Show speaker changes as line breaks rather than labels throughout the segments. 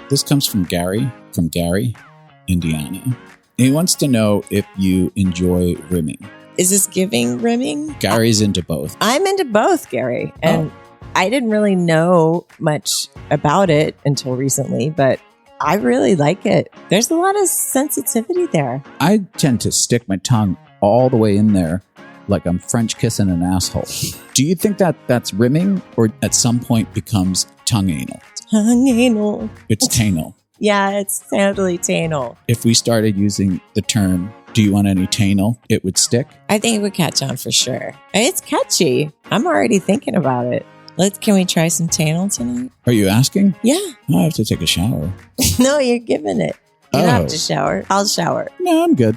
This comes from Gary, Indiana. He wants to know if you enjoy rimming.
Is this giving rimming?
Gary's into both.
I'm into both, Gary. And I didn't really know much about it until recently, but I really like it. There's a lot of sensitivity there.
I tend to stick my tongue all the way in there like I'm French kissing an asshole. Do you think that that's rimming or at some point becomes tongue anal?
Tongue anal.
It's tanal.
Yeah, it's totally tanal.
If we started using the term, do you want any tanal, it would stick?
I think it would catch on for sure. It's catchy. I'm already thinking about it. Can we try some tanal tonight?
Are you asking?
Yeah.
I have to take a shower.
No, you're giving it. You don't have to shower. I'll shower.
No, I'm good.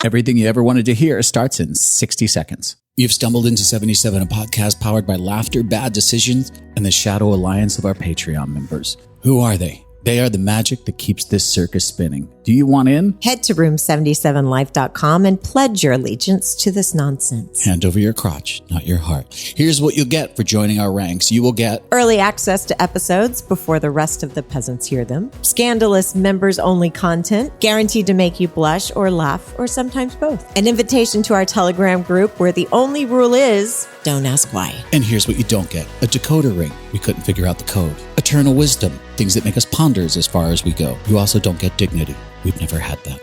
Everything you ever wanted to hear starts in 60 seconds. You've stumbled into 77, a podcast powered by laughter, bad decisions, and the shadow alliance of our Patreon members. Who are they? They are the magic that keeps this circus spinning. Do you want in?
Head to room77life.com and pledge your allegiance to this nonsense.
Hand over your crotch, not your heart. Here's what you'll get for joining our ranks. You will get
early access to episodes before the rest of the peasants hear them. Scandalous members-only content, guaranteed to make you blush or laugh, or sometimes both. An invitation to our Telegram group where the only rule is, don't ask why.
And here's what you don't get. A decoder ring. We couldn't figure out the code. Eternal wisdom. Things that make us ponder as far as we go. You also don't get dignity. We've never had that.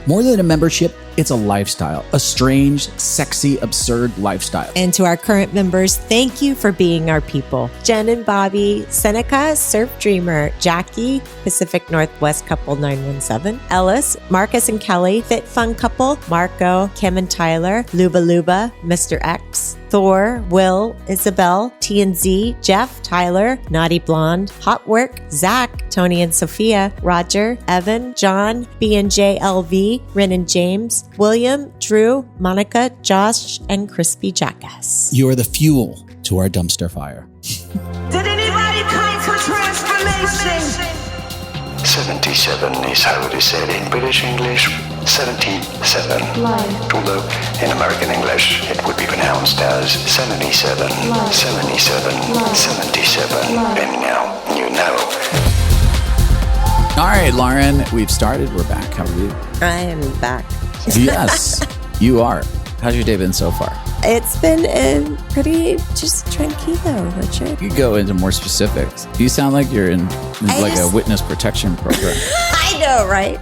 More than a membership, it's a lifestyle. A strange, sexy, absurd lifestyle.
And to our current members, thank you for being our people. Jen and Bobby, Seneca, Surf Dreamer, Jackie, Pacific Northwest Couple 917, Ellis, Marcus and Kelly, Fit Fun Couple, Marco, Kim and Tyler, Luba Luba, Mr. X, Thor, Will, Isabel, T and Z, Jeff, Tyler, Naughty Blonde, Hot Work, Zach, Tony and Sophia, Roger, Evan, John, B and J LV, Rin and James, William, Drew, Monica, Josh, and Crispy Jackass.
You are the fuel to our dumpster fire.
Did anybody come for transformation?
77 is how it is said in British English. 77. Although in American English it would be pronounced as 77. 77. 77. And now you know.
All right, Lauren, we've started. We're back. How are you?
I am back.
Yes, you are. How's your day been so far?
It's been pretty just tranquilo, Richard.
You go into more specifics. You sound like you're in a witness protection program.
I know, right?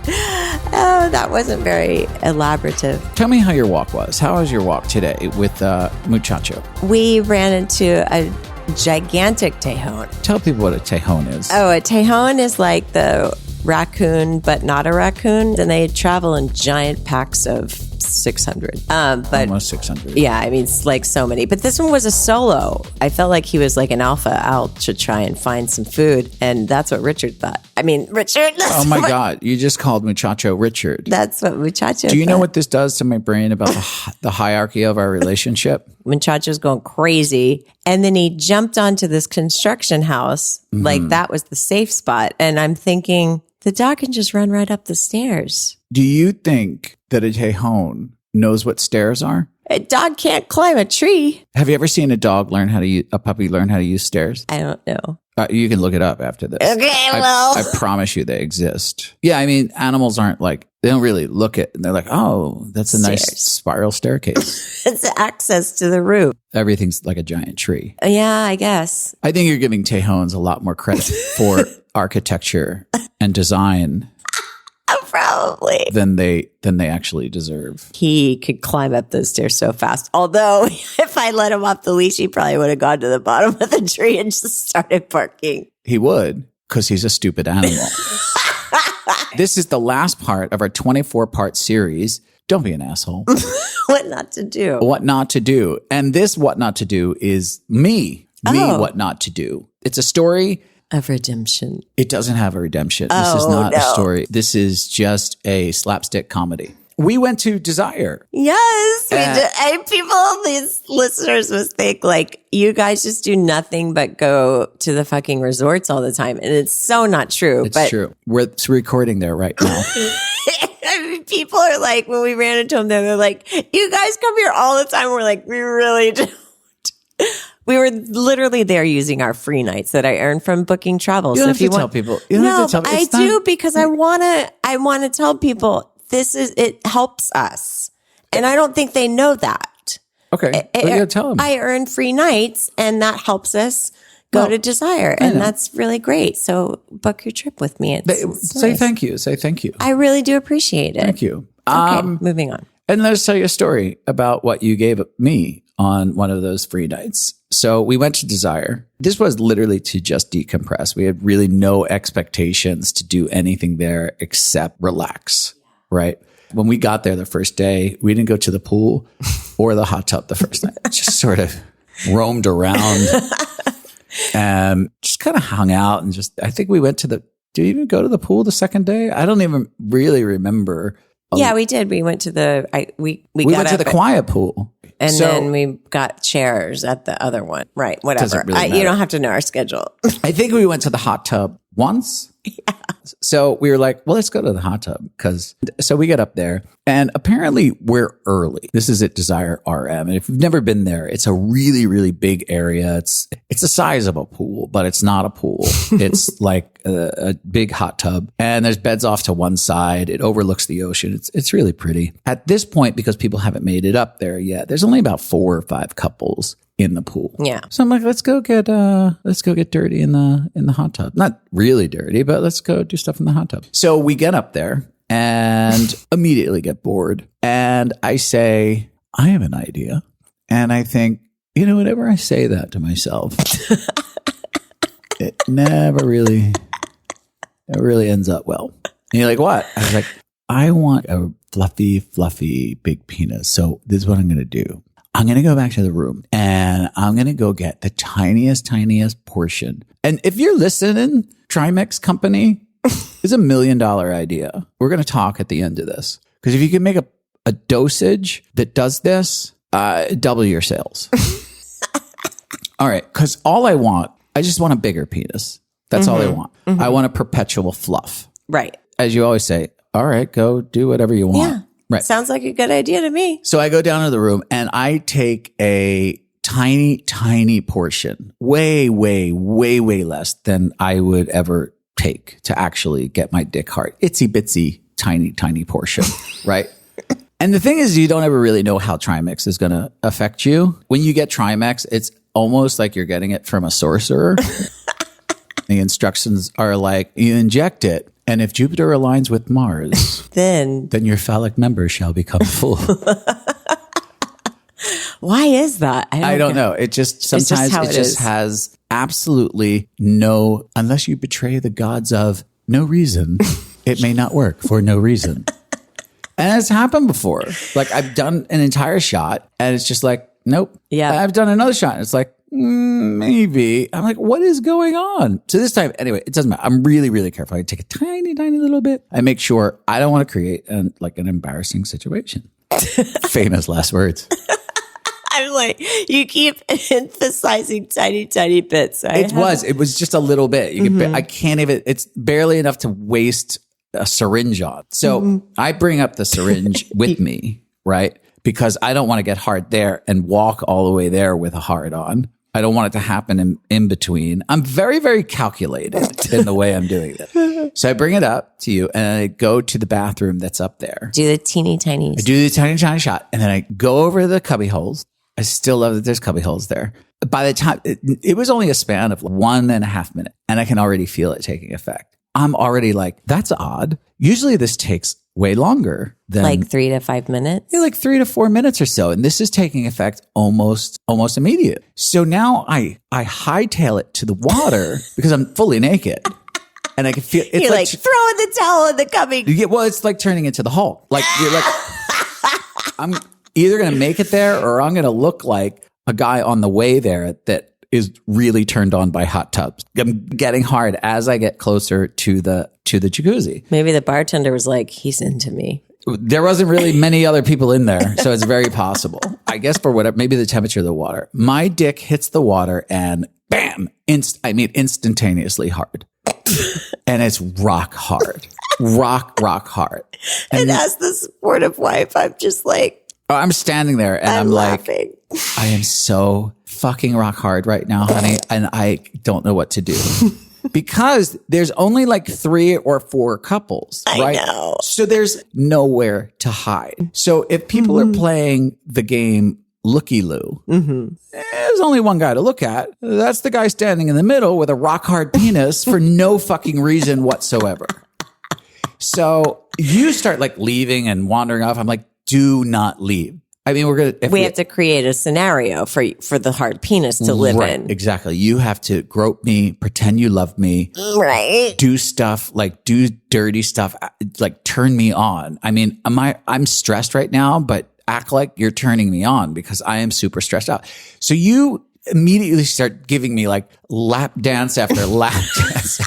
Oh, that wasn't very elaborative.
Tell me how your walk was. How was your walk today with Muchacho?
We ran into a gigantic tejon.
Tell people what a tejon is.
Oh, a tejon is like the raccoon, but not a raccoon. And they travel in giant packs of 600. But
almost 600.
Yeah, I mean, it's like so many. But this one was a solo. I felt like he was like an alpha out to try and find some food. And that's what Richard thought. I mean, Richard.
Oh my God. You just called Muchacho Richard.
That's what Muchacho
Do you
thought.
know what this does to my brain about the hierarchy of our relationship?
Muchacho's going crazy. And then he jumped onto this construction house. Mm-hmm. Like that was the safe spot. And I'm thinking, the dog can just run right up the stairs.
Do you think that a tejon knows what stairs are?
A dog can't climb a tree.
Have you ever seen a puppy learn how to use stairs?
I don't know.
You can look it up after this.
Okay, well.
I promise you they exist. Yeah, I mean, animals aren't like, they don't really look at, and they're like, oh, that's a nice spiral staircase.
It's access to the roof.
Everything's like a giant tree.
Yeah, I guess.
I think you're giving tejons a lot more credit for architecture and design.
Probably.
Than they actually deserve.
He could climb up those stairs so fast. Although, if I let him off the leash, he probably would have gone to the bottom of the tree and just started barking.
He would, because he's a stupid animal. This is the last part of our 24-part series. Don't be an asshole.
What not to do.
What not to do. And this what not to do is me. What not to do. It's a story
of redemption.
It doesn't have a redemption. This is not a story. This is just a slapstick comedy. We went to Desire.
Yes, we did. People, these listeners must think like, you guys just do nothing but go to the fucking resorts all the time. And it's so not true.
It's true. We're recording there right now.
I mean, people are like, when we ran into them, they're like, you guys come here all the time. We're like, we really don't. We were literally there using our free nights that I earned from booking travel.
You don't have to tell people. You don't have to tell people.
I do because I want to tell people it helps us. And I don't think they know that.
Okay. But you gotta tell them.
I earn free nights and that helps us go to Desire. And that's really great. So book your trip with me.
Say
nice.
thank you. Say thank you.
I really do appreciate it.
Thank you.
Okay, moving on.
And let us tell you a story about what you gave me on one of those free nights. So we went to Desire. This was literally to just decompress. We had really no expectations to do anything there except relax, right? When we got there the first day, we didn't go to the pool or the hot tub the first night. Just sort of roamed around and just kind of hung out and I think we went to did we even go to the pool the second day? I don't even really remember.
Yeah, we did. We went to we
went to the quiet pool.
And then we got chairs at the other one. Right. Whatever.
Really
you don't have to know our schedule.
I think we went to the hot tub once. Yeah. So we were like, well, let's go to the hot tub. So we get up there and apparently we're early. This is at Desire RM. And if you've never been there, it's a really, really big area. It's the size of a pool, but it's not a pool. It's like a big hot tub and there's beds off to one side. It overlooks the ocean. It's really pretty. At this point, because people haven't made it up there yet, there's only about 4 or 5 couples in the pool.
Yeah.
So I'm like, let's go get dirty in the hot tub. Not really dirty, but let's go do stuff in the hot tub. So we get up there and immediately get bored. And I say, I have an idea. And I think, whenever I say that to myself, it really ends up well. And you're like, what? I was like, I want a fluffy, big penis. So this is what I'm going to do. I'm going to go back to the room and I'm going to go get the tiniest portion. And if you're listening, Trimix Company is $1 million idea. We're going to talk at the end of this. Because if you can make a dosage that does this, double your sales. All right. Because I just want a bigger penis. That's all I want. Mm-hmm. I want a perpetual fluff.
Right.
As you always say, all right, go do whatever you want.
Yeah.
Right.
Sounds like a good idea to me.
So I go down to the room and I take a tiny portion, way less than I would ever take to actually get my dick hard. Itsy bitsy, tiny portion, right? And the thing is, you don't ever really know how Trimix is going to affect you. When you get Trimix, it's almost like you're getting it from a sorcerer. The instructions are like, you inject it. And if Jupiter aligns with Mars, then your phallic member shall become full.
Why is that?
I don't know. It just sometimes it just has absolutely no, unless you betray the gods of no reason, it may not work for no reason. And it's happened before. Like I've done an entire shot and it's just like, nope.
Yeah.
I've done another shot and it's like, maybe. I'm like, what is going on? So this time, anyway, it doesn't matter. I'm really careful. I take a tiny little bit. I make sure I don't want to create an embarrassing situation. Famous last words.
I'm like, you keep emphasizing tiny bits.
It was just a little bit. I can't even, it's barely enough to waste a syringe on. So I bring up the syringe with me, right? Because I don't want to get hard there and walk all the way there with a hard on. I don't want it to happen in between. I'm very calculated in the way I'm doing this. So I bring it up to you and I go to the bathroom that's up there.
Do the teeny tiny.
I do the tiny shot and then I go over the cubby holes. I still love that there's cubby holes there. By the time it was only a span of 1.5 minutes and I can already feel it taking effect. I'm already like, that's odd. Usually this takes way longer than
like 3 to 5 minutes.
Yeah, like 3 to 4 minutes or so. And this is taking effect almost immediate. So now I hightail it to the water because I'm fully naked. And I can feel it's
you're like throwing the towel in the cubby.
Yeah, well, it's like turning into the Hulk. Like you're like, I'm either going to make it there or I'm going to look like a guy on the way there that is really turned on by hot tubs. I'm getting hard as I get closer to the jacuzzi.
Maybe the bartender was like, he's into me.
There wasn't really many other people in there, so it's very possible. I guess for whatever, maybe the temperature of the water. My dick hits the water and bam, instantaneously hard. And it's rock hard. Rock hard.
And as the supportive wife, I'm just like,
I'm standing there and I'm
laughing.
like, I am so fucking rock hard right now, honey, and I don't know what to do. Because there's only like 3 or 4 couples, right?
I know.
So there's nowhere to hide. So if people are playing the game looky-loo, there's only one guy to look at. That's the guy standing in the middle with a rock-hard penis for no fucking reason whatsoever. So you start like leaving and wandering off. I'm like, do not leave. I mean, we have
to create a scenario for the hard penis to live in.
Exactly. You have to grope me, pretend you love me.
Right.
Do stuff, like do dirty stuff, like turn me on. I mean, I'm stressed right now, but act like you're turning me on because I am super stressed out. So you immediately start giving me like lap dance after lap dance.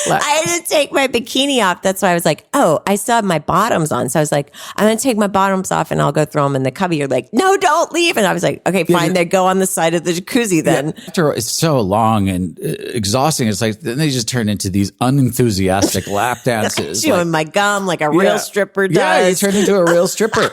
I had to take my bikini off. That's why I was like, oh, I still have my bottoms on. So I was like, I'm going to take my bottoms off and I'll go throw them in the cubby. You're like, no, don't leave. And I was like, okay, fine. They go on the side of the jacuzzi then.
After it's so long and exhausting. It's like, then they just turn into these unenthusiastic lap dances.
Chewing my gum like a real stripper does.
Yeah, you turn into a real stripper.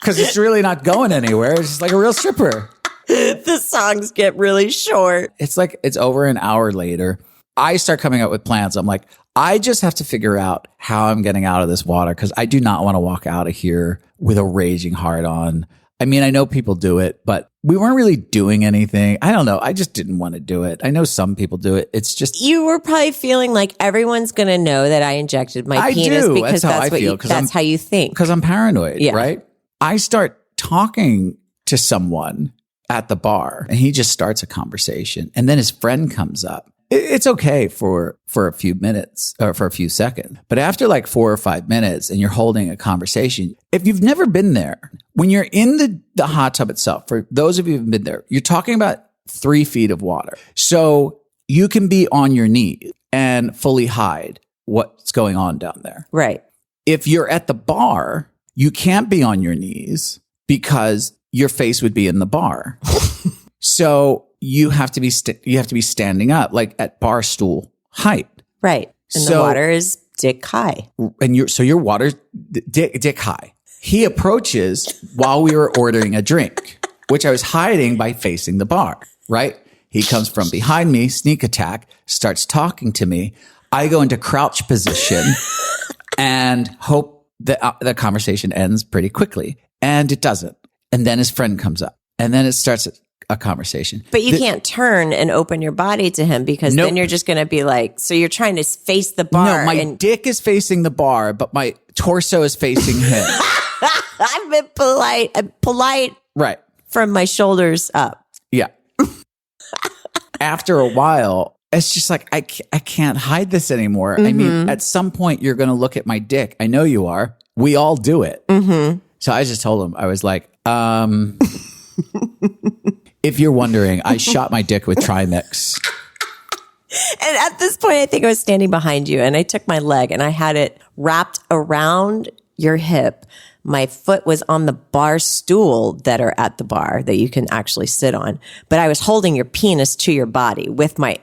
Because it's really not going anywhere. It's just like a real stripper.
The songs get really short.
It's like it's over an hour later. I start coming up with plans. I'm like, I just have to figure out how I'm getting out of this water because I do not want to walk out of here with a raging hard on. I mean, I know people do it, but we weren't really doing anything. I don't know. I just didn't want to do it. I know some people do it. It's just
you were probably feeling like everyone's going to know that I injected my penis because that's how you think.
Because I'm paranoid, right? I start talking to someone at the bar and he just starts a conversation and then his friend comes up. It's okay for a few minutes or for a few seconds. But after like 4 or 5 minutes and you're holding a conversation, if you've never been there, when you're in the hot tub itself, for those of you who've been there, you're talking about 3 feet of water. So you can be on your knees and fully hide what's going on down there.
Right. If
you're at the bar, you can't be on your knees because your face would be in the bar. So you have to be standing up, like at bar stool height.
Right. And the water is dick high.
And your water's dick high. He approaches while we were ordering a drink, which I was hiding by facing the bar, right? He comes from behind me, sneak attack, starts talking to me. I go into crouch position and hope that the conversation ends pretty quickly. And it doesn't. And then his friend comes up. And then it starts a conversation.
But you can't turn and open your body to him because then you're just going to be like, so you're trying to face the bar.
No, my dick is facing the bar, but my torso is facing him.
I've been polite. I'm polite.
Right.
From my shoulders up.
Yeah. After a while, it's just like, I can't hide this anymore. I mean, at some point, you're going to look at my dick. I know you are. We all do it. So I just told him, I was like, if you're wondering, I shot my dick with Trimix.
And at this point, I think I was standing behind you and I took my leg and I had it wrapped around your hip. My foot was on the bar stool that are at the bar that you can actually sit on. But I was holding your penis to your body with my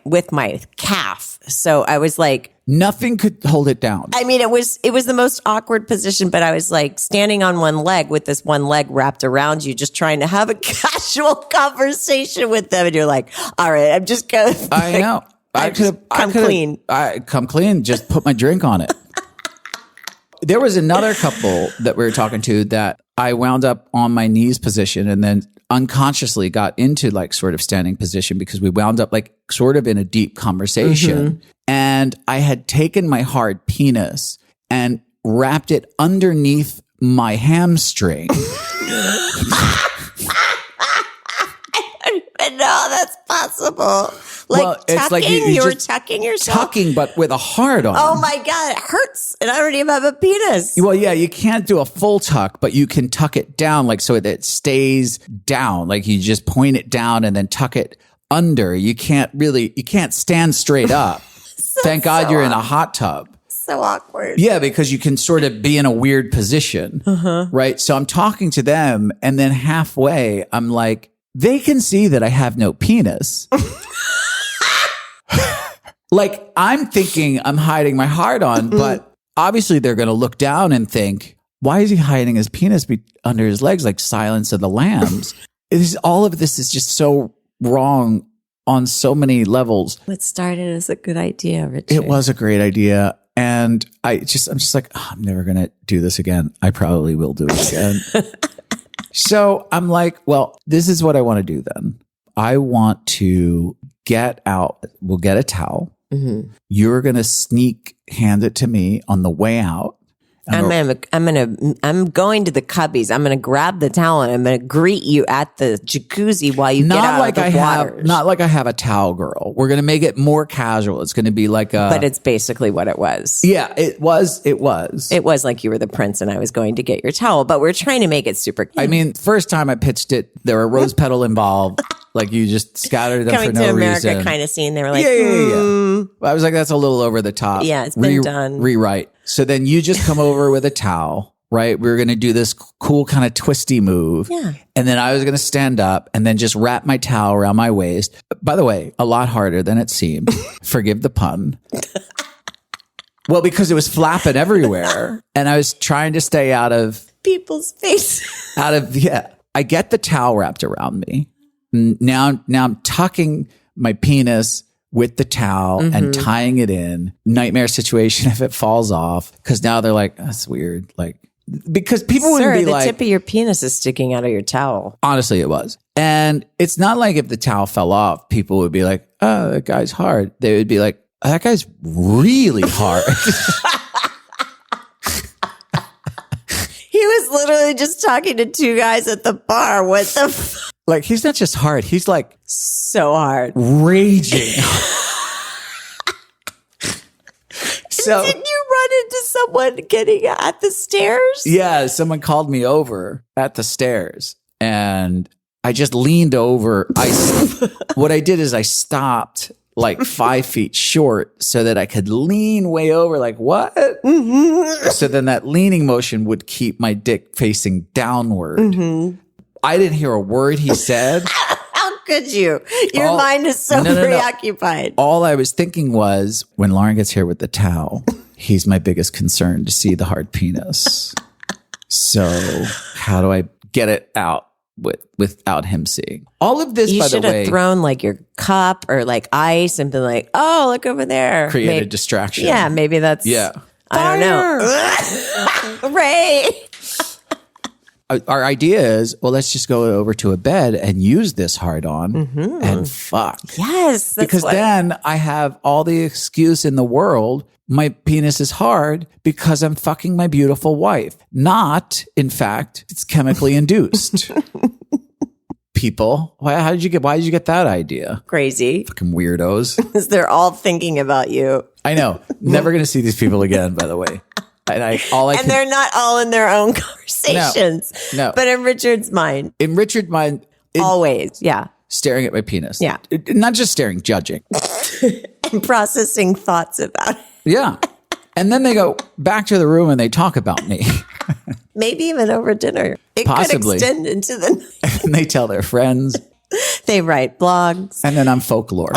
calf. So I was like,
nothing could hold it down.
I mean, it was the most awkward position, but I was like standing on one leg with this one leg wrapped around you, just trying to have a casual conversation with them. And you're like, all right, I'm just going.
I know. I could come clean. Just put my drink on it. There was another couple that we were talking to that I wound up on my knees position and then unconsciously got into like sort of standing position because we wound up like sort of in a deep conversation. And I had taken my hard penis and wrapped it underneath my hamstring.
No, that's possible. Like tucking, it's like you were tucking yourself.
Tucking, but with a hard on.
Oh my God, it hurts. And I don't even have a penis.
Well, yeah, you can't do a full tuck, but you can tuck it down like so that it stays down. Like you just point it down and then tuck it under. You can't stand straight up. Thank God you're in a hot tub.
So awkward.
Yeah, because you can sort of be in a weird position, right? So I'm talking to them and then halfway I'm like, they can see that I have no penis. Like I'm thinking I'm hiding my hard on, but obviously they're going to look down and think, why is he hiding his penis under his legs like Silence of the Lambs? all of this is just so wrong on so many levels.
What started as a good idea, Richard?
It was a great idea. And I'm just like, I'm never going to do this again. I probably will do it again. So I'm like, well, this is what I want to do then. I want to get out. We'll get a towel. Mm-hmm. You're going to sneak hand it to me on the way out.
I'm going to the cubbies. I'm going to grab the towel and I'm going to greet you at the jacuzzi while you get out of the water.
Not like I have a towel girl. We're going to make it more casual. It's going to be like a...
But it's basically what it was.
Yeah, it was.
It was like you were the prince and I was going to get your towel, but we're trying to make it super cute.
I mean, first time I pitched it, there were rose petal involved. Like you just scattered them for no reason.
Coming to America kind of scene. They were like,
yeah. I was like, that's a little over the top.
Yeah, it's been done.
Rewrite. So then you just come over with a towel, right? We were going to do this cool kind of twisty move.
Yeah.
And then I was going to stand up and then just wrap my towel around my waist. By the way, a lot harder than it seemed. Forgive the pun. Well, because it was flapping everywhere. And I was trying to stay out of
people's face.
I get the towel wrapped around me. Now I'm tucking my penis with the towel and tying it in. Nightmare situation if it falls off. Because now they're like, that's weird. Like, because people would be like,
the tip of your penis is sticking out of your towel.
Honestly, it was. And it's not like if the towel fell off, people would be like, oh, that guy's hard. They would be like, oh, that guy's really hard.
He was literally just talking to two guys at the bar. What the
Like, he's not just hard. He's like
so hard.
Raging. So
didn't you run into someone getting at the stairs?
Yeah, someone called me over at the stairs and I just leaned over. What I did is I stopped like 5 feet short so that I could lean way over, like, what? Mm-hmm. So then that leaning motion would keep my dick facing downward. Mm-hmm. I didn't hear a word he said.
How could you? Your mind is so preoccupied.
All I was thinking was, when Lauren gets here with the towel, he's my biggest concern to see the hard penis. So how do I get it out without him seeing? All of this, by the way. You should have
thrown like your cup or like ice and been like, oh, look over there.
Create a distraction.
Yeah, maybe that's.
Yeah.
I don't know. Ray.
Our idea is, well, let's just go over to a bed and use this hard on and fuck.
Yes.
Because then I have all the excuse in the world. My penis is hard because I'm fucking my beautiful wife. Not, in fact, it's chemically induced. People, why did you get that idea?
Crazy.
Fucking weirdos.
Because they're all thinking about you.
I know. Never going to see these people again, by the way. And
they're not all in their own conversations.
No.
But in Richard's mind.
In Richard's mind.
Always. Yeah.
Staring at my penis.
Yeah.
Not just staring, judging.
And processing thoughts about it.
Yeah. And then they go back to the room and they talk about me.
Maybe even over dinner. It
Possibly.
could extend into the night.
And they tell their friends.
They write blogs.
And then I'm folklore.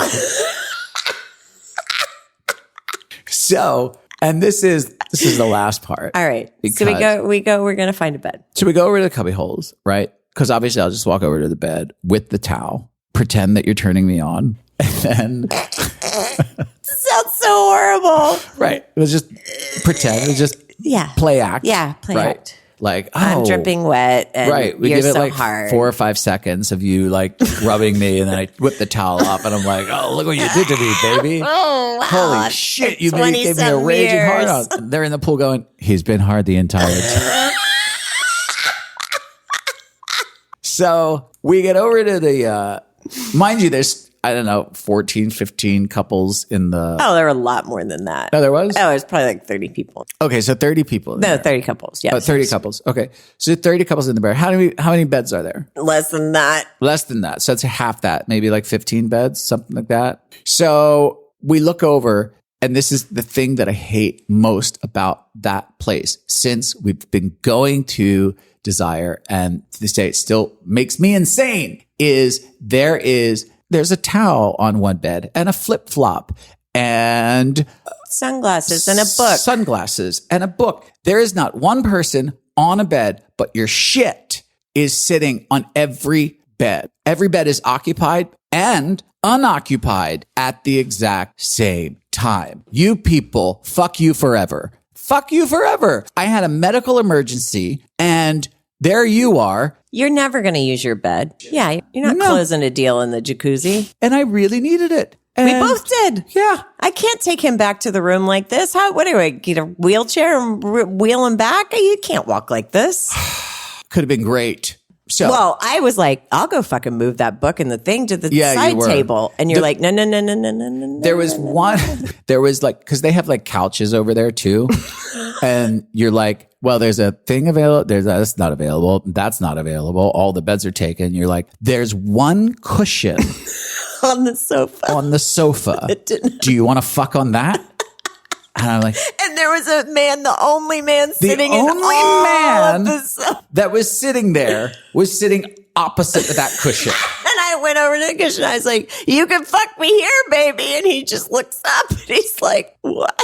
So, and this is the last part.
All right. So we're going to find a bed.
So we go over to the cubby holes, right? Because obviously I'll just walk over to the bed with the towel, pretend that you're turning me on, and then...
Sounds so horrible.
Right. It was just pretend. It was just play act.
Yeah, play act.
Like,
I'm dripping wet and
we
you're
give it
so
like
hard.
4 or 5 seconds of you like rubbing me, and then I whip the towel off and I'm like, oh, look what you did to me, baby.
Oh, wow.
Holy shit, you gave me a raging hard on. They're in the pool going, he's been hard the entire time. So we get over to the, mind you, there's, I don't know, 14, 15 couples in the...
Oh, there were a lot more than that.
Oh, there was?
Oh, it was probably like 30 people.
Okay, so 30 people.
No, 30 couples, yes.
Oh, 30 couples. Okay. So 30 couples in the bed. How many beds are there?
Less than that.
Less than that. So it's half that, maybe like 15 beds, something like that. So we look over, and this is the thing that I hate most about that place. Since we've been going to Desire, and to this day it still makes me insane, is there's a towel on one bed and a flip-flop and
sunglasses and a book.
Sunglasses and a book. There is not one person on a bed, but your shit is sitting on every bed. Every bed is occupied and unoccupied at the exact same time. You people, fuck you forever. Fuck you forever. I had a medical emergency and there you are.
You're never going to use your bed. Yeah, you're not closing a deal in the jacuzzi.
And I really needed it. And
we both did.
Yeah.
I can't take him back to the room like this. What do I get, a wheelchair and wheel him back? You can't walk like this.
Could have been great. So,
well, I was like, I'll go fucking move that book and the thing to the side table. And you're like, no.
There was one, because they have like couches over there too. And you're like, well, there's a thing available. That's not available. That's not available. All the beds are taken. You're like, there's one cushion
on the sofa.
Do you want to fuck on that? And I'm like,
and there was a man, the only man sitting
that was sitting there was sitting opposite of that cushion.
And I went over to the cushion. I was like, you can fuck me here, baby. And he just looks up and he's like, what?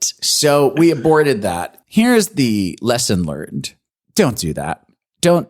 So we aborted that. Here's the lesson learned. Don't do that. Don't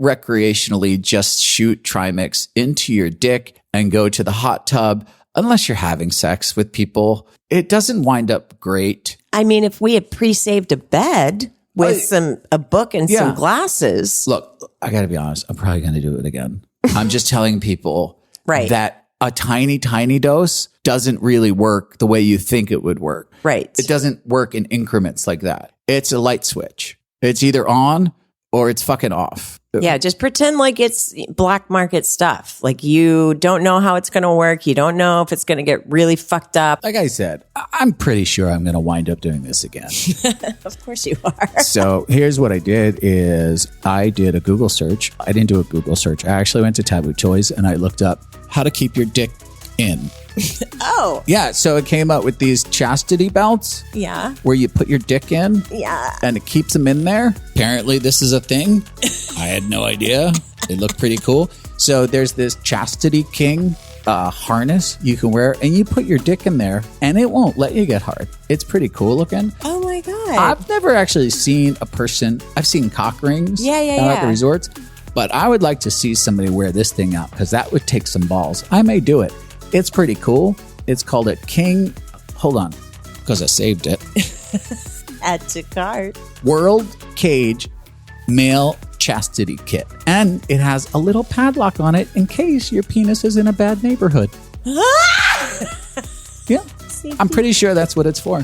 recreationally just shoot Trimix into your dick and go to the hot tub unless you're having sex with people. It doesn't wind up great.
I mean, if we had pre-saved a bed with a book and some glasses.
Look, I got to be honest. I'm probably going to do it again. I'm just telling people that a tiny, tiny dose doesn't really work the way you think it would work.
Right.
It doesn't work in increments like that. It's a light switch. It's either on or it's fucking off.
Yeah, just pretend like it's black market stuff. Like you don't know how it's going to work. You don't know if it's going to get really fucked up.
Like I said, I'm pretty sure I'm going to wind up doing this again.
Of course you are.
So here's what I did is I did a Google search. I didn't do a Google search. I actually went to Taboo Toys and I looked up how to keep your dick in.
Oh.
Yeah, so it came out with these chastity belts.
Yeah.
Where you put your dick in.
Yeah.
And it keeps them in there. Apparently this is a thing. I had no idea. It looked pretty cool. So there's this Chastity King harness you can wear and you put your dick in there and it won't let you get hard. It's pretty cool looking.
Oh my God.
I've never actually seen a person, I've seen cock rings at the resorts, but I would like to see somebody wear this thing out because that would take some balls. I may do it. It's pretty cool. It's called a King. Hold on, because I saved it.
Add to cart.
World Cage Male Chastity Kit. And it has a little padlock on it in case your penis is in a bad neighborhood. Yeah. I'm pretty sure that's what it's for.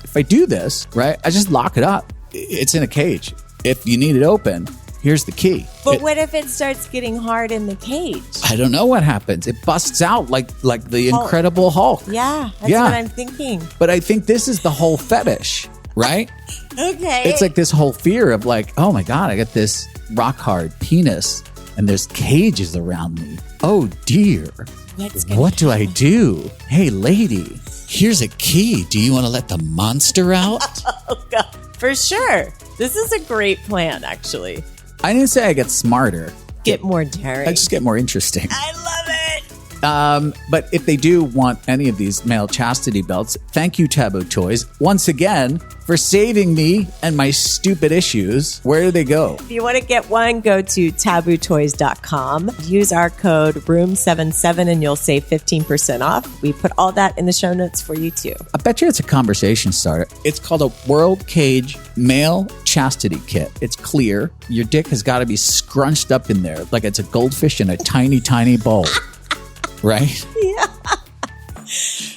If I do this, right, I just lock it up. It's in a cage. If you need it open, here's the key.
But what if it starts getting hard in the cage?
I don't know what happens. It busts out like the Incredible Hulk.
Yeah, that's what I'm thinking.
But I think this is the whole fetish, right?
Okay.
It's like this whole fear of like, oh my God, I got this rock hard penis and there's cages around me. Oh dear. What do I do? Hey lady, here's a key. Do you want to let the monster out?
Oh God, for sure. This is a great plan, actually.
I didn't say I get smarter.
Get more daring.
I just get more interesting.
I love it.
But if they do want any of these male chastity belts, thank you, Taboo Toys, once again, for saving me and my stupid issues. Where do they go?
If you want to get one, go to tabootoys.com. Use our code ROOM77 and you'll save 15% off. We put all that in the show notes for you, too.
I bet you it's a conversation starter. It's called a World Cage Male Chastity Kit. It's clear. Your dick has got to be scrunched up in there like it's a goldfish in a tiny, tiny bowl. Right?
Yeah.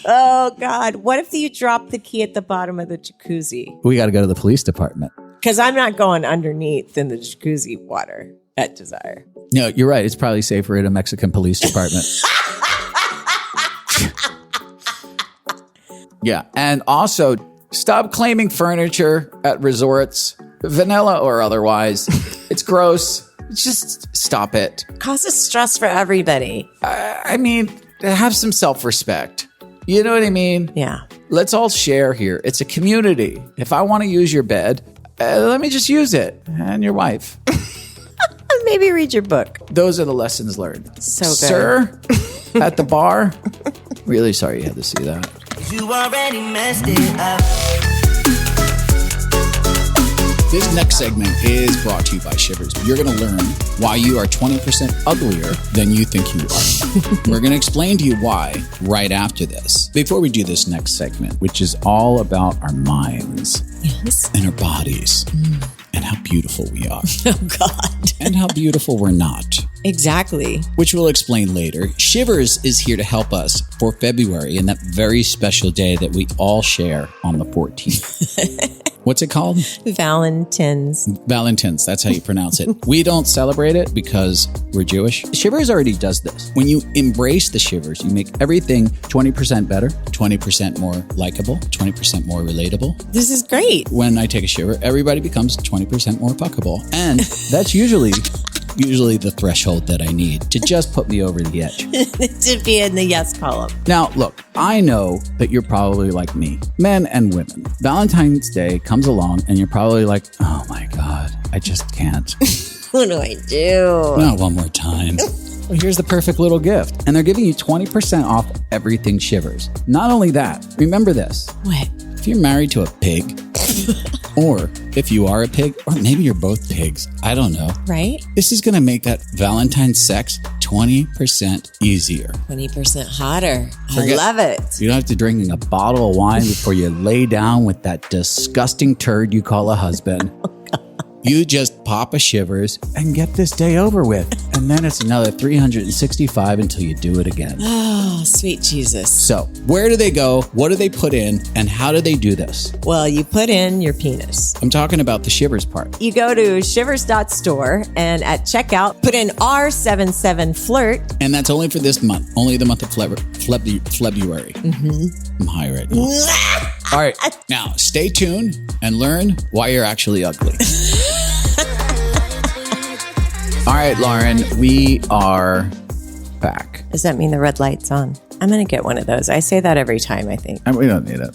Oh, God. What if you drop the key at the bottom of the jacuzzi?
We got to go to the police department.
Because I'm not going underneath in the jacuzzi water at Desire.
No, you're right. It's probably safer in a Mexican police department. Yeah. And also, stop claiming furniture at resorts, vanilla or otherwise. It's gross. Just stop it.
Causes stress for everybody.
I mean, have some self-respect. You know what I mean?
Yeah.
Let's all share here. It's a community. If I want to use your bed, let me just use it. And your wife.
Maybe read your book.
Those are the lessons learned.
So good.
Sir, at the bar, really sorry you had to see that.
You already messed it up.
This next segment is brought to you by Shivers. You're going to learn why you are 20% uglier than you think you are. We're going to explain to you why right after this. Before we do this next segment, which is all about our minds and our bodies and how beautiful we are.
Oh, God.
And how beautiful we're not.
Exactly.
Which we'll explain later. Shivers is here to help us for February and that very special day that we all share on the 14th. What's it called?
Valentine's.
Valentine's. That's how you pronounce it. We don't celebrate it because we're Jewish. Shivers already does this. When you embrace the Shivers, you make everything 20% better, 20% more likable, 20% more relatable.
This is great.
When I take a shiver, everybody becomes 20% more fuckable. And that's usually the threshold that I need to just put me over the edge.
To be in the yes column.
Now, look, I know that you're probably like me, men and women. Valentine's Day comes along and you're probably like, oh my God, I just can't.
What do I do?
Not one more time. Well, here's the perfect little gift. And they're giving you 20% off everything Shivers. Not only that, remember this.
What?
If you're married to a pig, or if you are a pig, or maybe you're both pigs, I don't know.
Right?
This is going to make that Valentine's sex 20% easier.
20% hotter. I love it.
You don't have to drink a bottle of wine before you lay down with that disgusting turd you call a husband. You just pop a Shivers and get this day over with. And then it's another 365 until you do it again.
Oh, sweet Jesus.
So where do they go? What do they put in? And how do they do this?
Well, you put in your penis.
I'm talking about the Shivers part.
You go to shivers.store and at checkout, put in R77FLIRT.
And that's only for this month. Only the month of February. I'm high right now. All right. Now, stay tuned and learn why you're actually ugly. All right, Lauren, we are back.
Does that mean the red light's on? I'm going to get one of those. I say that every time, I think.
We don't need it.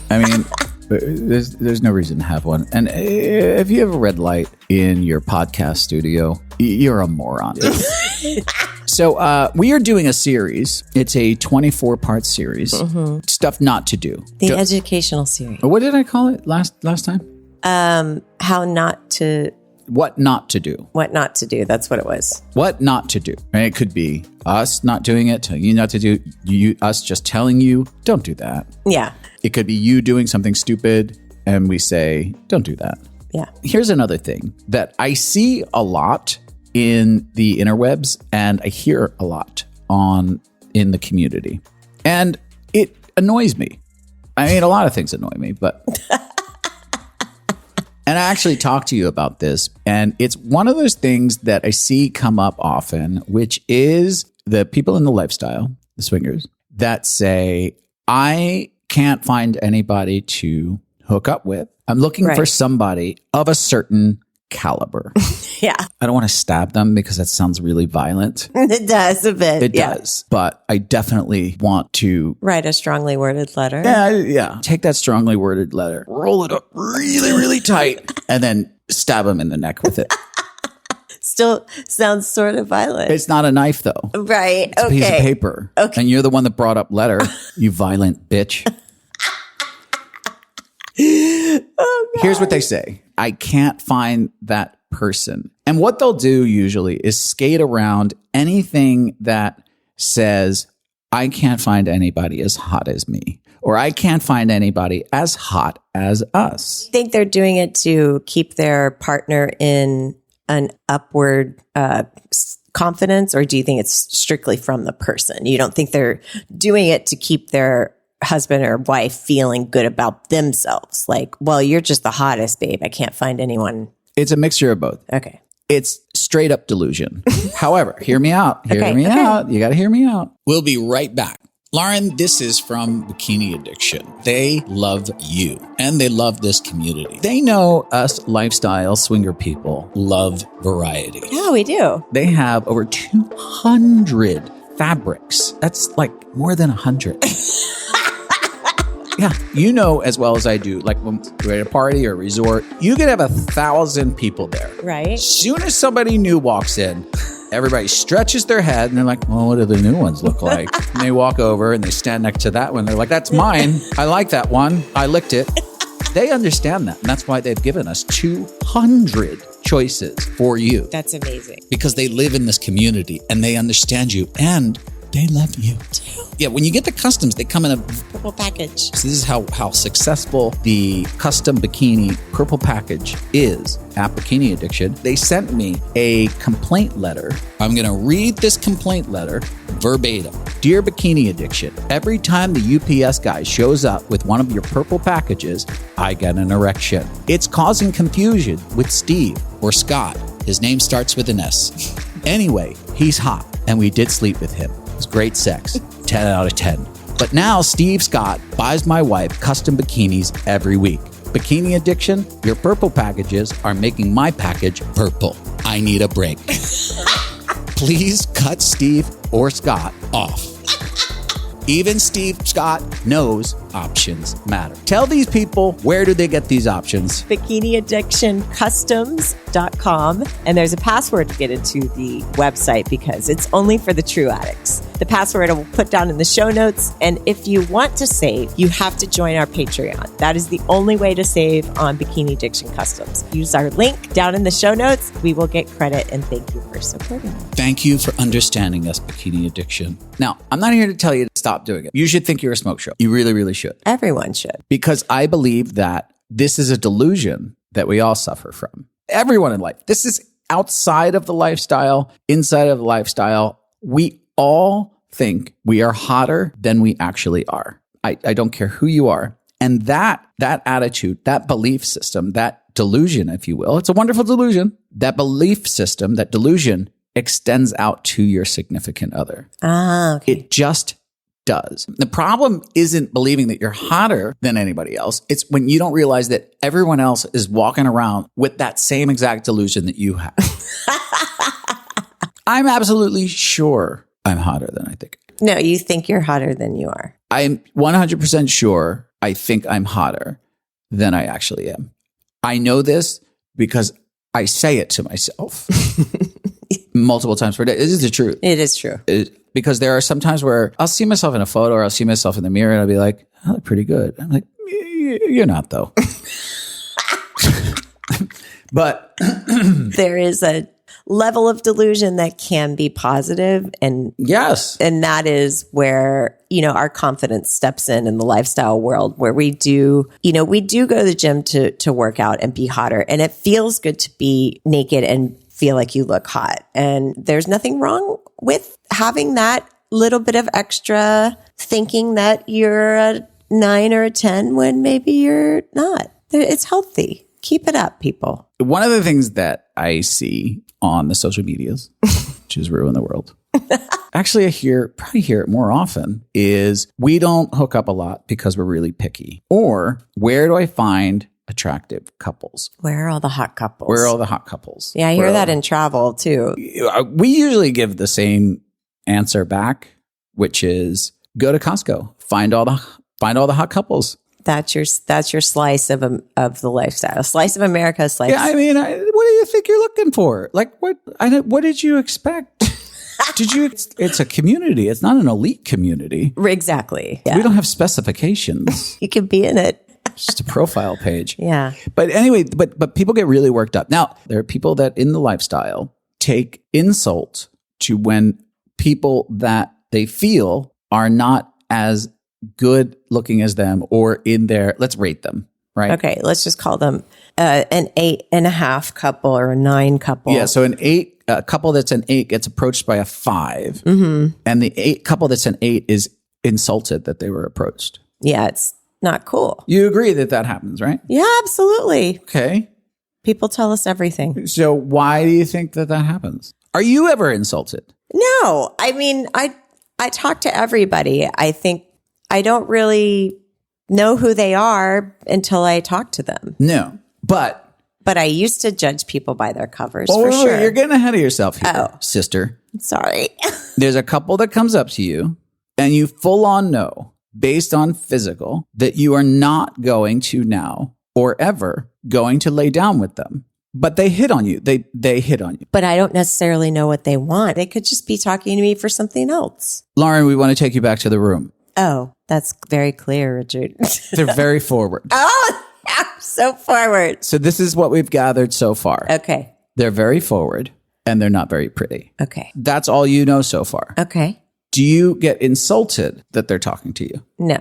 I mean, there's no reason to have one. And if you have a red light in your podcast studio, you're a moron. So we are doing a series. It's a 24-part series. Mm-hmm. Stuff not to do.
The educational series.
What did I call it last time?
How not to...
What not to do.
What not to do. That's what it was.
What not to do. And it could be us not doing it, telling you not to do, us just telling you, don't do that.
Yeah.
It could be you doing something stupid and we say, don't do that.
Yeah.
Here's another thing that I see a lot in the interwebs and I hear a lot in the community. And it annoys me. I mean, a lot of things annoy me, but... And I actually talked to you about this, and it's one of those things that I see come up often, which is the people in the lifestyle, the swingers, that say, I can't find anybody to hook up with. I'm looking for somebody of a certain caliber.
Yeah.
I don't want to stab them because that sounds really violent.
It does a bit.
It does. But I definitely want to
write a strongly worded letter.
Yeah. Take that strongly worded letter, roll it up really, really tight, and then stab them in the neck with it.
Still sounds sort of violent.
It's not a knife, though.
Right.
It's a piece of paper. Okay. And you're the one that brought up letter, you violent bitch.
Oh,
here's what they say. I can't find that person. And what they'll do usually is skate around anything that says, I can't find anybody as hot as me, or I can't find anybody as hot as us.
I think they're doing it to keep their partner in an upward confidence, or do you think it's strictly from the person? You don't think they're doing it to keep their husband or wife feeling good about themselves? Like, well, you're just the hottest, babe. I can't find anyone.
It's a mixture of both.
Okay.
It's straight up delusion. However, hear me out. Hear me out. You got to hear me out. We'll be right back. Lauren, this is from Bikini Addiction. They love you and they love this community. They know us lifestyle swinger people love variety.
Yeah, we do.
They have over 200 fabrics. That's like more than 100. Yeah, you know as well as I do, like when we're at a party or a resort, you could have 1,000 people there.
Right.
As soon as somebody new walks in, everybody stretches their head and they're like, well, what do the new ones look like? And they walk over and they stand next to that one. They're like, that's mine. I like that one. I licked it. They understand that. And that's why they've given us 200 choices for you.
That's amazing.
Because they live in this community and they understand you and they love you too. Yeah, when you get the customs, they come in a
purple package.
So this is how successful the custom bikini purple package is at Bikini Addiction. They sent me a complaint letter. I'm going to read this complaint letter verbatim. Dear Bikini Addiction, every time the UPS guy shows up with one of your purple packages, I get an erection. It's causing confusion with Steve or Scott. His name starts with an S. Anyway, he's hot and we did sleep with him. It was great sex. 10 out of 10. But now Steve Scott buys my wife custom bikinis every week. Bikini Addiction, your purple packages are making my package purple. I need a break. Please cut Steve or Scott off. Even Steve Scott knows options matter. Tell these people, where do they get these options?
BikiniAddictionCustoms.com. And there's a password to get into the website because it's only for the true addicts. The password I will put down in the show notes. And if you want to save, you have to join our Patreon. That is the only way to save on Bikini Addiction Customs. Use our link down in the show notes. We will get credit and thank you for supporting us.
Thank you for understanding us, Bikini Addiction. Now, I'm not here to tell you to stop doing it. You should think you're a smoke show. You really, really should.
Everyone should.
Because I believe that this is a delusion that we all suffer from. Everyone in life. This is outside of the lifestyle, inside of the lifestyle. We all think we are hotter than we actually are. I don't care who you are. And that attitude, that belief system, that delusion, if you will, it's a wonderful delusion. That belief system, that delusion extends out to your significant other.
Okay.
It just does. The problem isn't believing that you're hotter than anybody else. It's when you don't realize that everyone else is walking around with that same exact delusion that you have. I'm absolutely sure I'm hotter than I think.
No, you think you're hotter than you are.
I'm 100% sure I think I'm hotter than I actually am. I know this because I say it to myself multiple times per day. This is the truth.
It is true.
Because there are some times where I'll see myself in a photo or I'll see myself in the mirror and I'll be like, I look pretty good. I'm like, you're not though. But
there is a level of delusion that can be positive, and
yes,
and that is where, our confidence steps in the lifestyle world, where we do go to the gym to work out and be hotter, and it feels good to be naked and feel like you look hot. And there's nothing wrong with having that little bit of extra thinking that you're a 9 or a 10 when maybe you're not. It's healthy. Keep it up, people.
One of the things that I see on the social medias, which has ruined the world, actually I probably hear it more often, is we don't hook up a lot because we're really picky. Or where do I find attractive couples?
Where are all the hot couples?
Where are all the hot couples?
Yeah, I hear that in travel too.
We usually give the same answer back, which is go to Costco, find all the hot couples.
That's your slice of the lifestyle. A slice of America. Slice.
Yeah, I mean, what do you think you're looking for? Like, what did you expect? It's a community. It's not an elite community.
Exactly. Yeah.
We don't have specifications.
You can be in it.
Just a profile page.
Yeah.
But anyway, but people get really worked up. Now, there are people that in the lifestyle take insult to when people that they feel are not as good looking as them or in their, let's rate them, right?
Okay, let's just call them an 8.5 couple or a 9 couple.
Yeah, so a couple that's an 8 gets approached by a 5.
Mm-hmm.
And the couple that's an 8 is insulted that they were approached.
Yeah, it's not cool.
You agree that happens, right?
Yeah, absolutely.
Okay.
People tell us everything.
So why do you think that happens? Are you ever insulted?
No, I mean, I talk to everybody. I think I don't really know who they are until I talk to them.
No, but
I used to judge people by their covers
for
sure.
You're getting ahead of yourself here, sister.
Sorry.
There's a couple that comes up to you and you full on know, based on physical, that you are not going to now or ever going to lay down with them. But they hit on you. They hit on you.
But I don't necessarily know what they want. They could just be talking to me for something else.
Lauren, we want to take you back to the room.
Oh, that's very clear, Richard.
They're very forward.
Oh, So forward.
So this is what we've gathered so far.
Okay.
They're very forward and they're not very pretty.
Okay.
That's all you know so far.
Okay.
Do you get insulted that they're talking to you?
No.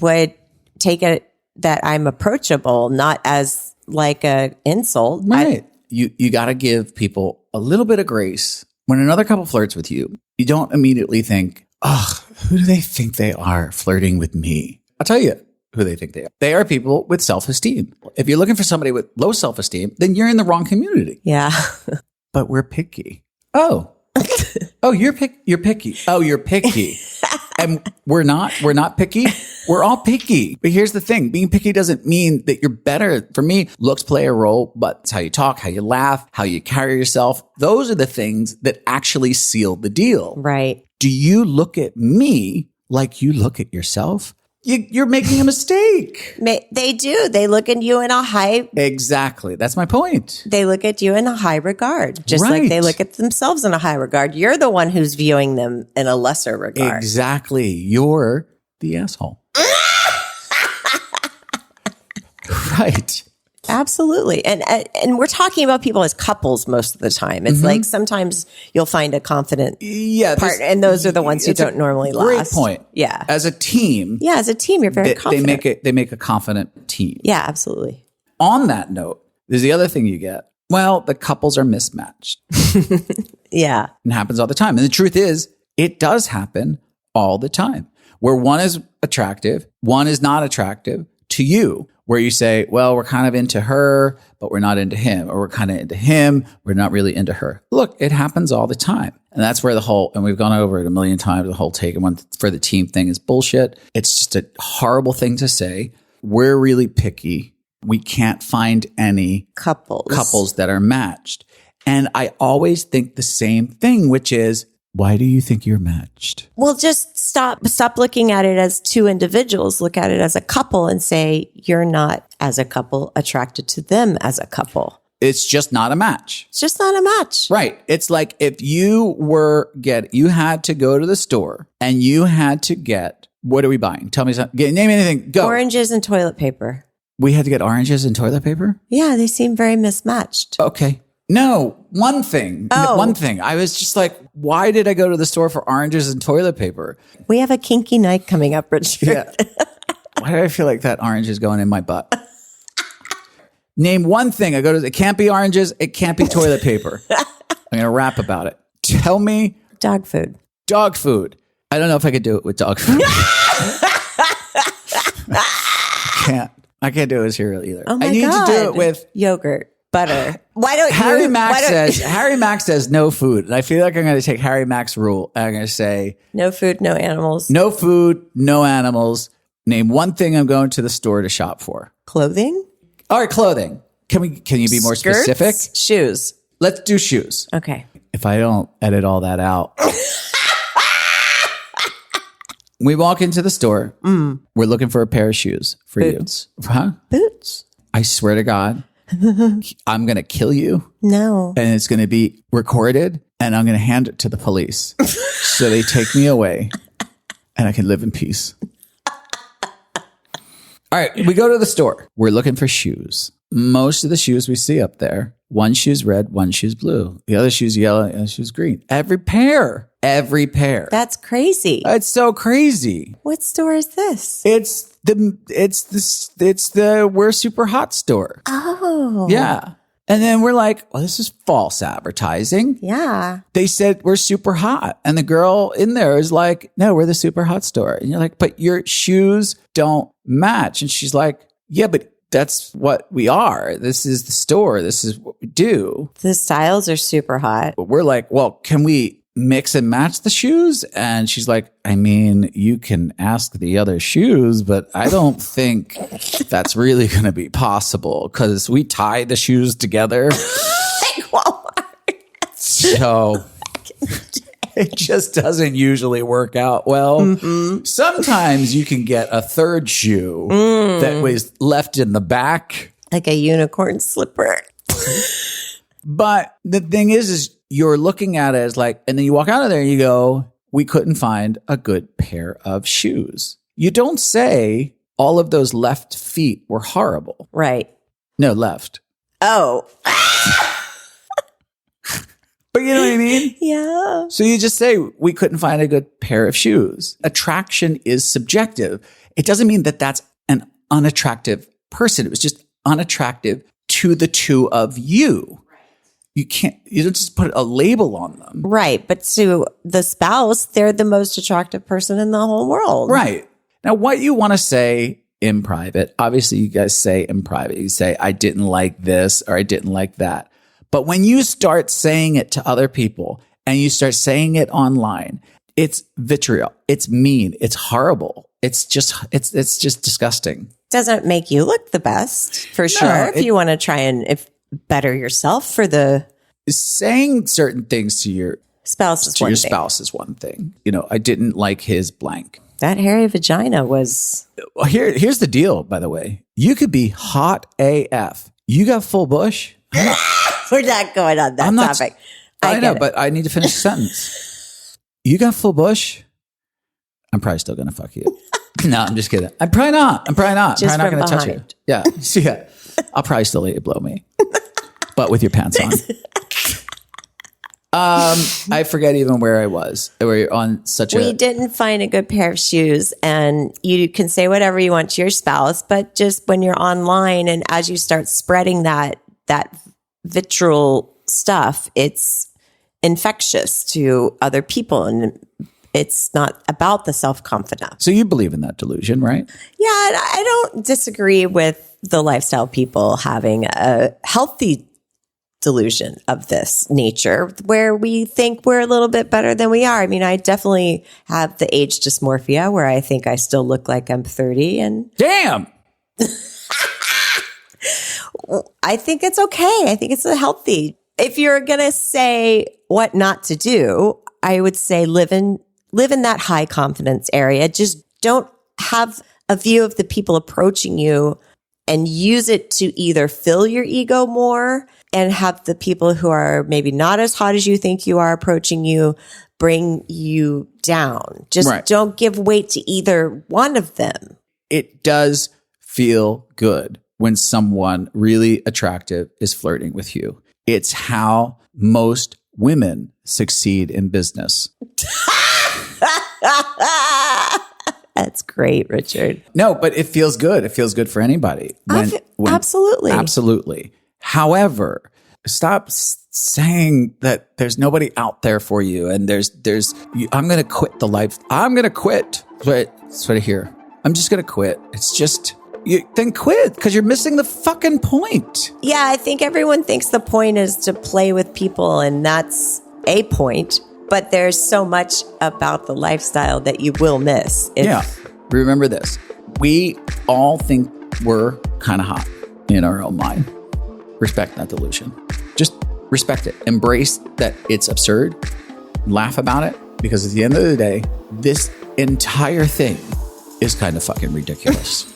Would take it that I'm approachable, not as like a insult.
Right. You got to give people a little bit of grace. When another couple flirts with you, you don't immediately think, oh, who do they think they are flirting with me? I'll tell you who they think they are. They are people with self-esteem. If you're looking for somebody with low self-esteem, then you're in the wrong community.
Yeah.
But we're picky. Oh. Oh, you're picky. Oh, you're picky. And we're not picky. We're all picky. But here's the thing. Being picky doesn't mean that you're better. For me, looks play a role, but it's how you talk, how you laugh, how you carry yourself. Those are the things that actually seal the deal.
Right.
Do you look at me like you look at yourself? You're making a mistake.
They do. They look at you in a high.
Exactly. That's my point.
They look at you in a high regard, just like they look at themselves in a high regard. You're the one who's viewing them in a lesser regard.
Exactly. You're the asshole. Right.
Absolutely. And we're talking about people as couples most of the time. It's like sometimes you'll find a confident partner, and those are the ones who don't normally last.
Great point.
Yeah.
As a team.
Yeah, as a team, you're very confident.
They make a confident team.
Yeah, absolutely.
On that note, there's the other thing you get. Well, the couples are mismatched.
Yeah.
It happens all the time. And the truth is, it does happen all the time. Where one is attractive, one is not attractive to you. Where you say, well, we're kind of into her, but we're not into him. Or we're kind of into him, we're not really into her. Look, it happens all the time. And that's where and we've gone over it a million times, the whole take and one for the team thing is bullshit. It's just a horrible thing to say. We're really picky. We can't find any couples that are matched. And I always think the same thing, which is, why do you think you're matched?
Well, just stop looking at it as two individuals. Look at it as a couple and say, you're not as a couple attracted to them as a couple.
It's just not a match.
It's just not a match.
Right. It's like if you had to go to the store and you had to get, what are we buying? Tell me something. Name anything. Go.
Oranges and toilet paper.
We had to get oranges and toilet paper?
Yeah, they seem very mismatched.
Okay. No, one thing.
Oh.
One thing. I was just like, why did I go to the store for oranges and toilet paper?
We have a kinky night coming up, Richard.
Yeah. Why do I feel like that orange is going in my butt? Name one thing. It can't be oranges. It can't be toilet paper. I'm going to rap about it. Tell me.
Dog food.
Dog food. I don't know if I could do it with dog food. I can't do it with cereal either.
Oh my
I need
God.
to do it with
yogurt. Butter. Why don't
Harry Mack says no food. And I feel like I'm going to take Harry Mack's rule. I'm going to say
no food, no animals.
No food, no animals. Name one thing I'm going to the store to shop for.
Clothing?
All right, clothing. Can you be more
Skirts?
specific?
Shoes.
Let's do shoes.
Okay.
If I don't edit all that out. We walk into the store. We're looking for a pair of shoes for
Boots.
you. Huh?
Boots.
I swear to God, I'm going to kill you.
No.
And it's going to be recorded and I'm going to hand it to the police. So they take me away and I can live in peace. All right. We go to the store. We're looking for shoes. Most of the shoes we see up there, one shoe's red, one shoe's blue. The other shoe's yellow, the other shoe's green. Every pair.
That's crazy.
It's so crazy.
What store is this?
It's the We're Super Hot store.
Oh.
Yeah. And then we're like, well, this is false advertising.
Yeah.
They said we're super hot. And the girl in there is like, no, we're the Super Hot store. And you're like, but your shoes don't match. And she's like, yeah, but that's what we are. This is the store. This is what we do.
The styles are super hot.
But we're like, well, can we mix and match the shoes? And she's like, I mean, you can ask the other shoes, but I don't think that's really going to be possible because we tie the shoes together.
Like Walmart.
So it just doesn't usually work out well. Mm-hmm. Sometimes you can get a third shoe that was left in the back.
Like a unicorn slipper.
But the thing is you're looking at it as like, and then you walk out of there and you go, we couldn't find a good pair of shoes. You don't say all of those left feet were horrible.
Right.
No, left.
Oh.
But you know what I mean?
Yeah.
So you just say, we couldn't find a good pair of shoes. Attraction is subjective. It doesn't mean that that's an unattractive person. It was just unattractive to the two of you. You don't just put a label on them.
Right. But to the spouse, they're the most attractive person in the whole world.
Right. Now, what you want to say in private, obviously you guys say in private, you say, I didn't like this or I didn't like that. But when you start saying it to other people and you start saying it online, it's vitriol. It's mean. It's horrible. It's just disgusting.
Doesn't make you look the best, for sure. If you want to try and better yourself for the
saying certain things to your
spouse is
one thing. You know, I didn't like his blank.
That hairy vagina was.
Well, here's the deal, by the way. You could be hot AF. You got full bush.
We're not going on that topic.
I know, but I need to finish the sentence. You got full bush. I'm probably still going to fuck you. No, I'm just kidding. I'm probably not. I'm probably not going to touch you. Yeah. So, yeah. I'll probably still let you blow me, but with your pants on. I forget even where I was. We
didn't find a good pair of shoes, and you can say whatever you want to your spouse, but just when you're online and as you start spreading that vitriol stuff, it's infectious to other people, and it's not about the self-confidence.
So you believe in that delusion, right?
Yeah, I don't disagree with the lifestyle people having a healthy delusion of this nature where we think we're a little bit better than we are. I mean, I definitely have the age dysmorphia where I think I still look like I'm 30 and
damn.
I think it's okay. I think it's healthy. If you're going to say what not to do, I would say live in that high confidence area. Just don't have a view of the people approaching you and use it to either fill your ego more and have the people who are maybe not as hot as you think you are approaching you bring you down. Just don't give weight to either one of them.
It does feel good when someone really attractive is flirting with you. It's how most women succeed in business.
That's great, Richard.
No, but it feels good. It feels good for anybody. Absolutely. However, stop saying that there's nobody out there for you and I'm going to quit the life. I'm going to quit. That's what I hear. I'm just going to quit. It's just, then quit because you're missing the fucking point.
Yeah, I think everyone thinks the point is to play with people, and that's a point. But there's so much about the lifestyle that you will miss.
Remember this. We all think we're kind of hot in our own mind. Respect that delusion. Just respect it. Embrace that it's absurd. Laugh about it. Because at the end of the day, this entire thing is kind of fucking ridiculous.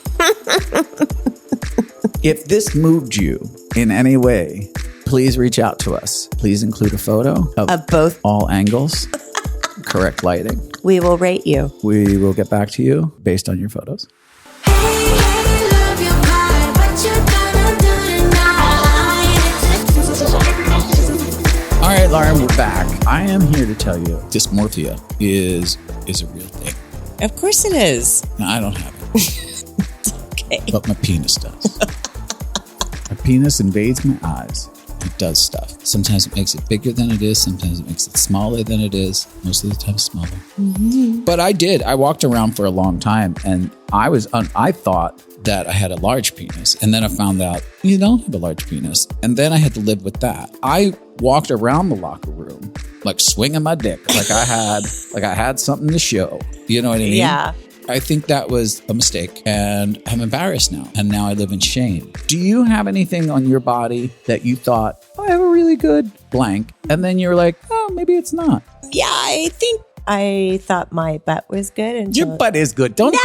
If this moved you in any way, please reach out to us. Please include a photo of
both,
all angles, correct lighting.
We will rate you.
We will get back to you based on your photos. All right, Lauren, we're back. I am here to tell you dysmorphia is a real thing.
Of course it is.
No, I don't have it.
Okay.
But my penis does. My penis invades my eyes. It does stuff. Sometimes it makes it bigger than it is. Sometimes it makes it smaller than it is. Most of the time smaller. Mm-hmm. But I walked around for a long time and I thought that I had a large penis. And then I found out you don't have a large penis. And then I had to live with that. I walked around the locker room like swinging my dick like I had something to show. You know what I mean?
Yeah.
I think that was a mistake and I'm embarrassed now. And now I live in shame. Do you have anything on your body that you thought, I have a really good blank. And then you're like, oh, maybe it's not.
Yeah, I think I thought my butt was good.
Your butt is good. Don't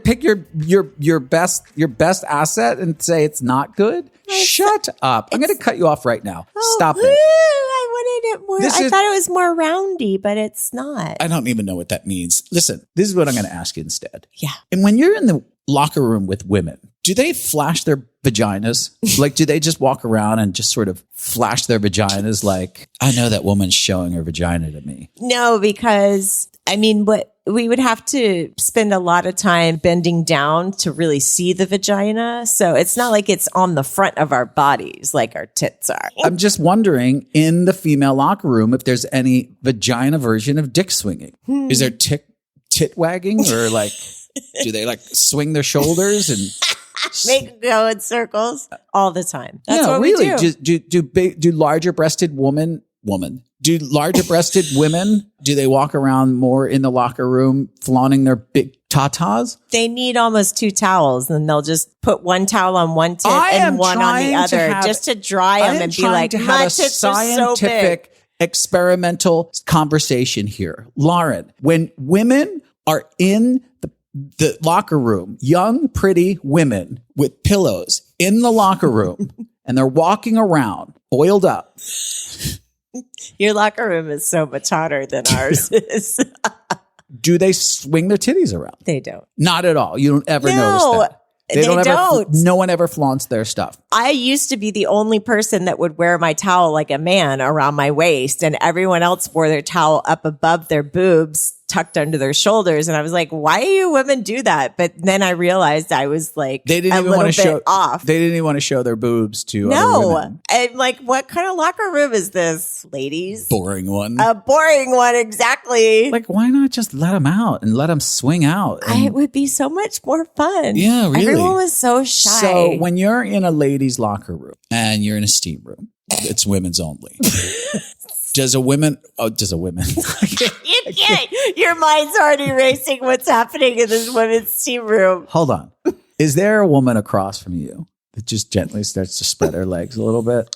pick your best asset and say it's not good. Shut up. I'm going to cut you off right now. Stop it.
I wanted it more. I thought it was more roundy, but it's not.
I don't even know what that means. Listen, this is what I'm going to ask you instead.
Yeah.
And when you're in the locker room with women, Do they flash their vaginas? Like, do they just walk around and just sort of flash their vaginas? Like, I know that woman's showing her vagina to me.
No, because what we would have to spend a lot of time bending down to really see the vagina. So it's not like it's on the front of our bodies like our tits are.
I'm just wondering in the female locker room if there's any vagina version of dick swinging. Is there tit wagging, or like, do they like swing their shoulders and
make them go in circles all the time? That's what we do.
Do larger breasted women? Do larger breasted women, do they walk around more in the locker room flaunting their big tatas?
They need almost 2 towels, and they'll just put one towel on one tit and one on the other just to dry them and be like, my tits are so big.
Experimental conversation here. Lauren, when women are in the locker room, young, pretty women with pillows in the locker room, and they're walking around oiled up.
Your locker room is so much hotter than ours is.
Do they swing their titties around?
They don't.
Not at all. You don't ever notice that.
They don't.
No one ever flaunts their stuff.
I used to be the only person that would wear my towel like a man around my waist, and everyone else wore their towel up above their boobs, tucked under their shoulders. And I was like, why do you women do that? But then I realized I was like
they didn't
a
even
little
want to
bit
show
off.
They didn't even want to show their boobs to other women.
I'm like, what kind of locker room is this, ladies?
Boring one.
A boring one, exactly.
Like, why not just let them out and let them swing out?
It would be so much more fun.
Yeah, really.
Everyone was so shy.
So when you're in a ladies' locker room and you're in a steam room, it's women's only. Does a woman?
You can't. Your mind's already racing what's happening in this women's steam room.
Hold on. Is there a woman across from you that just gently starts to spread her legs a little bit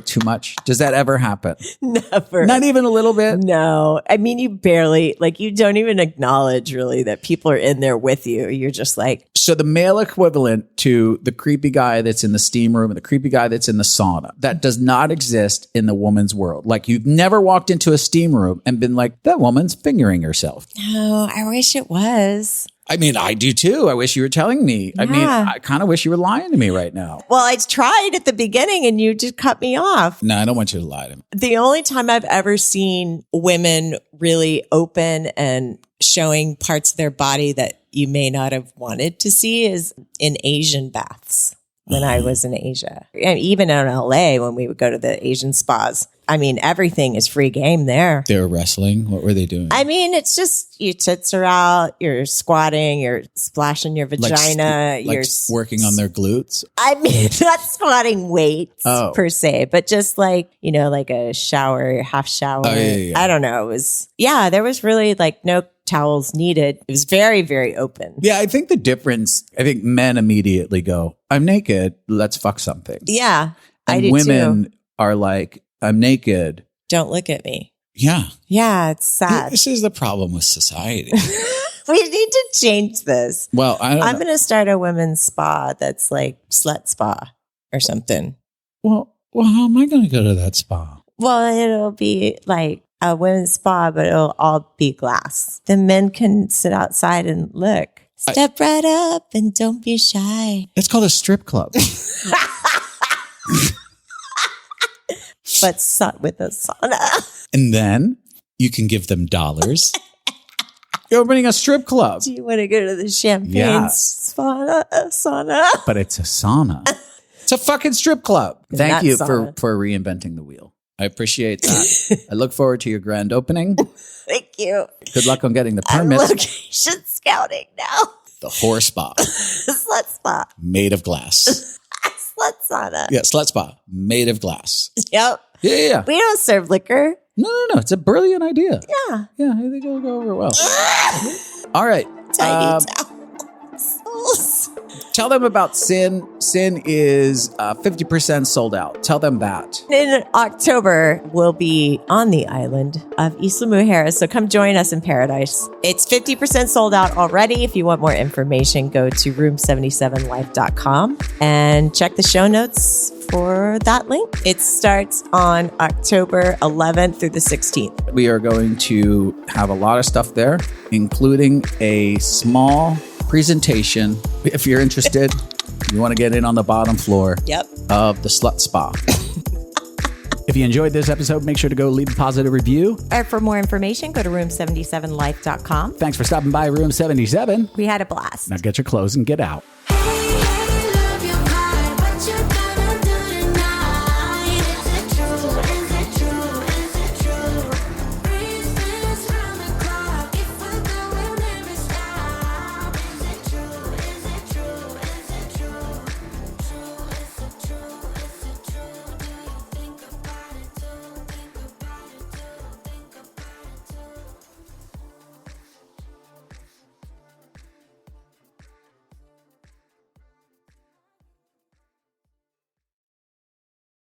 too much? Does that ever happen?
Never.
Not even a little bit?
No. You barely, you don't even acknowledge really that people are in there with you. You're just like.
So the male equivalent to the creepy guy that's in the steam room and the creepy guy that's in the sauna, that does not exist in the woman's world. Like, you've never walked into a steam room and been like, that woman's fingering herself.
No, I wish it was.
I do too. I wish you were telling me.
Yeah.
I kind of wish you were lying to me right now.
Well, I tried at the beginning and you just cut me off.
No, I don't want you to lie to me.
The only time I've ever seen women really open and showing parts of their body that you may not have wanted to see is in Asian baths when I was in Asia. And even in LA when we would go to the Asian spas. Everything is free game there.
They were wrestling. What were they doing?
It's just your tits are out, you're squatting, you're splashing your vagina.
You're working on their glutes?
Not squatting weights per se, but just like a shower, half shower.
Oh, yeah.
I don't know. It was, there was really no towels needed. It was very, very open.
Yeah, I think the difference, men immediately go, I'm naked, let's fuck something.
Yeah,
and
I do
women
too.
are like, I'm naked.
Don't look at me.
Yeah.
Yeah, it's sad.
This is the problem with society.
We need to change this.
Well,
I'm going to start a women's spa that's like slut spa or something.
Well, how am I going to go to that spa?
Well, it'll be like a women's spa, but it'll all be glass. The men can sit outside and look. Step right up and don't be shy.
It's called a strip club.
But with a sauna.
And then you can give them dollars. You're opening a strip club.
Do you want to go to the champagne sauna?
But it's a sauna. It's a fucking strip club. Thank you for reinventing the wheel. I appreciate that. I look forward to your grand opening.
Thank you.
Good luck on getting the permit.
I'm location scouting now.
The whore spa.
Slut spa.
Made of glass.
Slut sauna.
Yeah, slut spa. Made of glass.
Yep.
Yeah.
We don't serve liquor.
No. It's a brilliant idea.
Yeah.
Yeah, I think it'll go over well. All right.
Tiny towels.
Tell them about Sin. Sin is 50% sold out. Tell them that.
In October, we'll be on the island of Isla Mujeres, so come join us in paradise. It's 50% sold out already. If you want more information, go to room77life.com and check the show notes for that link. It starts on October 11th through the 16th.
We are going to have a lot of stuff there, including a small presentation. If you're interested, you want to get in on the bottom floor of the Slut Spa. If you enjoyed this episode, make sure to go leave a positive review.
Or for more information, go to room77life.com.
Thanks for stopping by Room 77.
We had a blast.
Now get your clothes and get out.